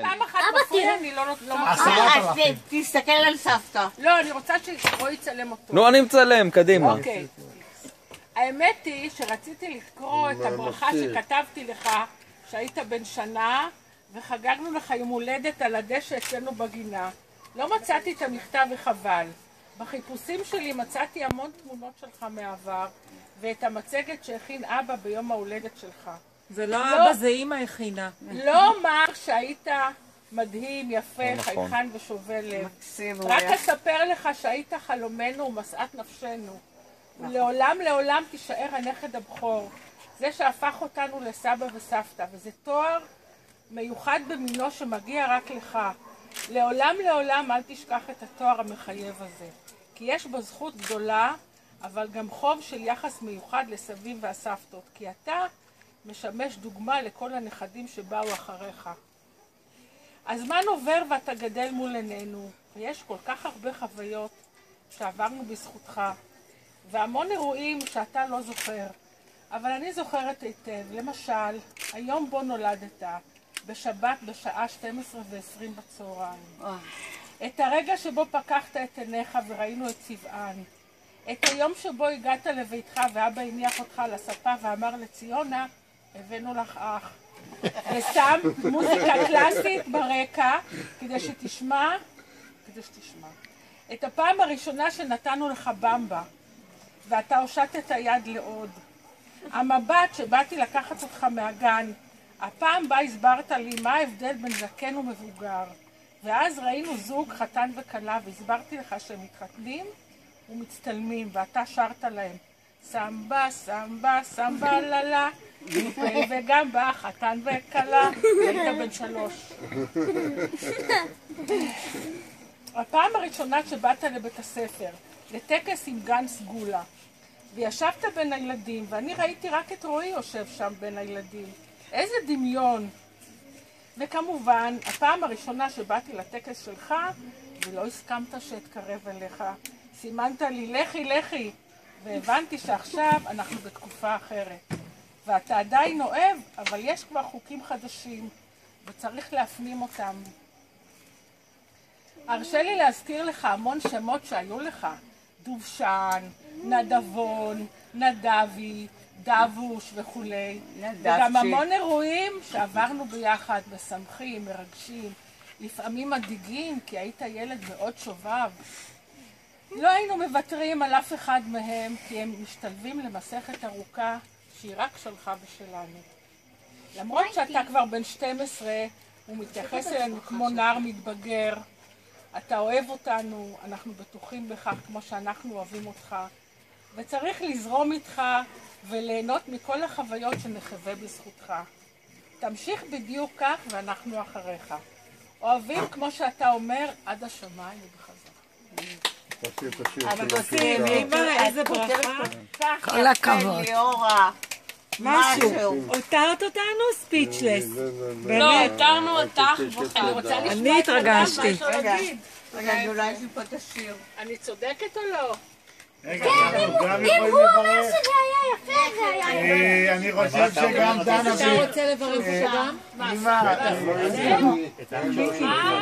פעם אחת מפריע, אני לא אז תסתכל על סבתא. לא, אני רוצה שרועי יצלם אותו. נו, אני מצלם, קדימה. אוקיי. האמת היא שרציתי לקרוא את הברכה שכתבתי לך שהיית בן שנה וחגגנו לך יום הולדת על הדשא אצלנו בגינה. לא מצאתי את המכתב וחבל. בחיפושים שלי מצאתי המון תמונות שלך מעבר ואת המצגת שהכין אבא ביום ההולדת שלך. זה לא אבא, זה אמא הכינה. לא אומר שהיית מדהים, יפה, חייכן ושובל לב. רק אספר לך שהיית חלומנו ומשאת נפשנו. ולעולם לעולם תישאר הנכד הבכור. זה שהפך אותנו לסבא וסבתא, וזה תואר מיוחד במינו שמגיע רק לך. לעולם לעולם אל תשכח את התואר המחייב הזה. כי יש בו זכות גדולה, אבל גם חוב של יחס מיוחד לסבים והסבתות. כי אתה משמש דוגמה לכל הנכדים שבאו אחריך. הזמן עובר ואתה גדל מול עינינו, ויש כל כך הרבה חוויות שעברנו בזכותך, והמון אירועים שאתה לא זוכר. אבל אני זוכרת היטב, למשל, היום בו נולדת, בשבת בשעה 12:20 בצהריים. את הרגע שבו פקחת את עיניך וראינו את צבען. את היום שבו הגעת לביתך ואבא הניח אותך על הספה ואמר לציונה, הבאנו לך אח. ושם מוזיקה קלאסית ברקע, כדי שתשמע. את הפעם הראשונה שנתנו לך במבה, ואתה הושטת היד לעוד. המבט שבאתי לקחת אותך מהגן, הפעם בה הסברת לי מה ההבדל בין זקן ומבוגר. ואז ראינו זוג חתן וכלה, והסברתי לך שהם מתחתנים ומצטלמים, ואתה שרת להם. סמבה, סמבה, סמבה ללה, וגם בה חתן וכלה, היית בן 3. הפעם הראשונה שבאת לבית הספר, לטקס עם גן סגולה, וישבת בין הילדים, ואני ראיתי רק את רועי יושב שם בין הילדים. איזה דמיון. וכמובן, הפעם הראשונה שבאתי לטקס שלך, ולא הסכמת שאתקרב אליך. סימנת לי, לכי, לכי. והבנתי שעכשיו אנחנו בתקופה אחרת. ואתה עדיין אוהב, אבל יש כבר חוקים חדשים, וצריך להפנים אותם. הרשה לי להזכיר לך המון שמות שהיו לך. דובשן, נדבון, נדבי, דבוש וכו'. וגם המון אירועים שעברנו ביחד, משמחים, מרגשים, לפעמים מדאיגים, כי היית ילד מאוד שובב. לא היינו מוותרים על אף אחד מהם, כי הם משתלבים למסכת ארוכה שהיא רק שלך ושלנו. למרות שאתה כבר בן 12, הוא מתייחס אלינו כמו נער מתבגר. אתה אוהב אותנו, אנחנו בטוחים בכך כמו שאנחנו אוהבים אותך. וצריך לזרום איתך וליהנות מכל החוויות שנחווה בזכותך. תמשיך בדיוק כך ואנחנו אחריך. אוהבים כמו שאתה אומר עד השמיים ובחזרה. אבל תוסיף, איזה ברכה. כל הכבוד. משהו. הותרת אותנו ספיצ'לס. לא, הותרנו אותך. אני התרגשתי. רגע, אולי יש לי פה את השיר. אני צודקת או לא? רגע, אם הוא אומר שזה היה יפה, זה היה יפה. אני חושב שגם דנה... אתה רוצה לברך אותו גם? מה?